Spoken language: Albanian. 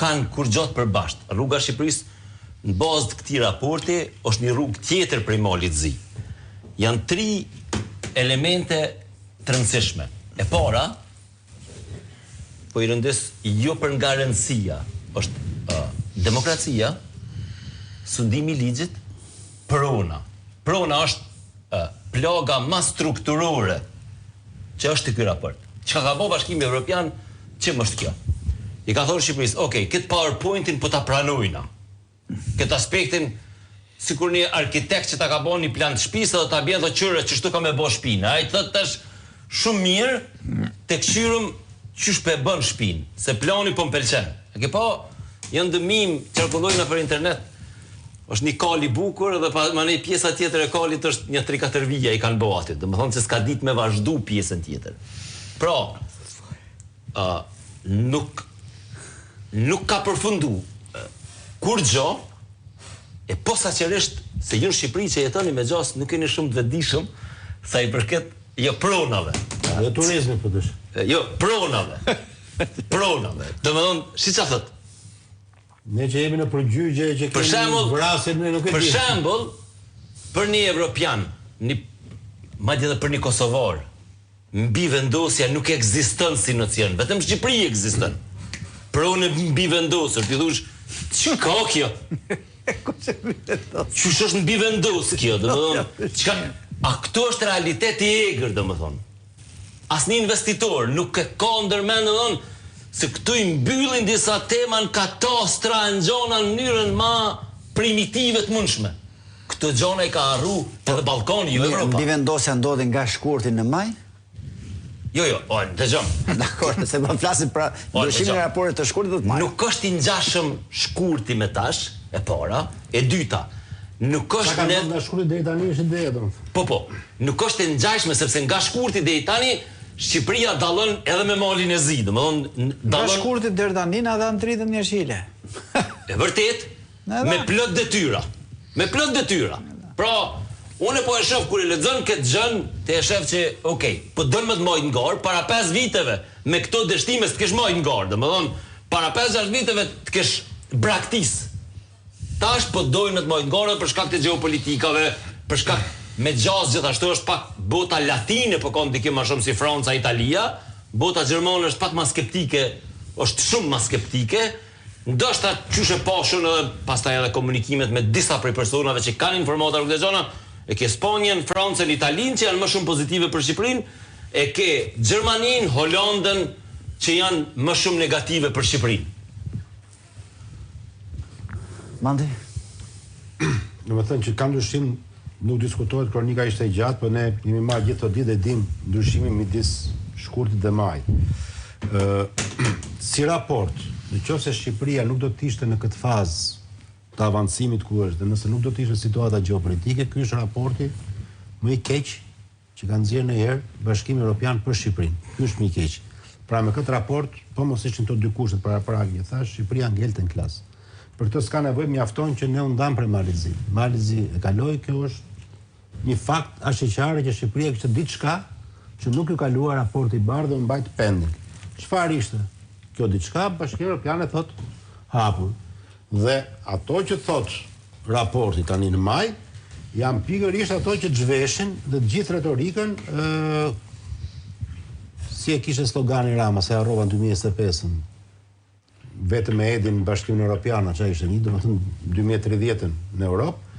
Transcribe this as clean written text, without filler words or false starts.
kanë kur gjotë përbashkët. Rruga e Shqipërisë në bazë të këtij raporti është një rrugë tjetër prej malit zi. Janë 3 elemente të rëndësishme. E para, po i rëndës jo për nga rëndësia, është demokracia, sundimi i ligjit, prona. Prona është plaga më strukturore që është ky raport. Çka ka bërë Bashkimi Evropian, ç'm është kjo? I ka thonë Shqipërisë, okay, këtë PowerPointin po ta pranojna. Këtë aspektin sikur një arkitekt që ta ka bën një plan të shtëpisë do ta bën do qyre që çto ka me bë shtëpinë. Ai thotë tash shumë mirë tek qyrëm qysh pe bën shtëpinë, se plani po m'pëlqen. E ke pa, janë dëmim qarkullojnë nëpër internet. Është një kal i bukur dhe manej pjesa tjetër e kalit është një 3-4 vija i kanë bërë aty. Domethënë se s'ka ditë me vazhdu pjesën tjetër. Pra, nuk ka përfundu kur gjo, e posaçërisht se ju në Shqipëri që jetoni me gjas nuk keni shumë të vetëdijshëm sa i përket jo pronave. Jo turizmi po thosh. Jo pronave. Pronave. Domethënë, si çfarë thot? Ne që jemi në përgjigje që kemi vrasjen ne nuk e di. Për shembull, për një evropian, madje edhe për një kosovar, mbi vendosja nuk ekziston si nocion, vetëm në Shqipëri ekziston. Pronë mbi vendosur, ti thush, ç'ka kjo? Ç'është është mbi vendos kjo, domethënë, çka a këto është realiteti i egër, domethënë. Asnjë investitor nuk e ka ndërmend domethënë se këtu i mbyllin disa tema në katastra, në gjona në mënyrën ma primitive të mundshme. Këtë gjona i ka harru edhe Ballkani, jo Evropa. Mbi vendosja ndodhi nga shkurti në maj? Jo, dëgjom. Dakor, se po flasim për ndryshimin e raportit të shkurtit të maj. Nuk është i ngjashëm shkurti me tash, e para, e dyta. Nuk është nga shkurti deri tani është ideja domethënë. Po, nuk është e ngjashme sepse nga shkurti deri tani Shqipëria dallon edhe me malin e zi, domethënë Nga shkurti deri tani na dhan 30 jashile. E vërtet, me plot detyra. Me plot detyra. Pra, unë po e shoh kur e lexon këtë gjën, te e shef që, okay, po don më të mojt në garë, para 5 viteve me këto dështime të kesh mojt në garë, domethënë para 5-6 viteve të kesh braktis. Tash po dojnë të mojt në garë për shkak të gjeopolitikave, për shkak me gjaz gjithashtu është pak bota latine po ka ndikim më shumë si Franca, Italia, bota gjermane është pak më skeptike, është shumë më skeptike. Ndoshta qysh e pashun edhe pastaj edhe komunikimet me disa prej personave që kanë informata rrugë të gjona, e ke Spanjën, Francën, Italinë që janë më shumë pozitive për Shqipërinë, e ke Gjermaninë, Holandën që janë më shumë negative për Shqipërinë. Mandi? Domethënë që ka ndryshim nuk diskutohet, kronika ishte e gjatë, por ne jemi marrë gjithë të ditë e dim ndryshimin midis shkurtit dhe majit. Si raport, nëse Shqipëria nuk do të ishte në këtë fazë të avancimit ku është, dhe nëse nuk do të ishte situata gjeopolitike, ky është raporti më i keq që ka nxjerrë ndonjëherë Bashkimi Evropian për Shqipërinë. Ky është më i keq. Pra me këtë raport, po mos ishin këto dy kushtet para pragë, thash Shqipëria ngelte në klasë. Për këtë s'ka nevojë, mjafton që ne u ndam për Malizi. Malizi e kaloi, kjo është një fakt asheqare që Shqipëria kishte diçka që nuk ju kalua raporti i bardhë dhe mbajt pending. Çfarë ishte? Kjo diçka Bashkimi Evropian e thot hapur. Dhe ato që thot raporti tani në maj, janë pikërisht ato që zhveshin dhe të gjithë retorikën si e kishte slogani Rama, se harrova në 2025-ën. Vetëm me edhin Bashkimin Evropian, që ishte një, domethënë 2030-ën në Europë,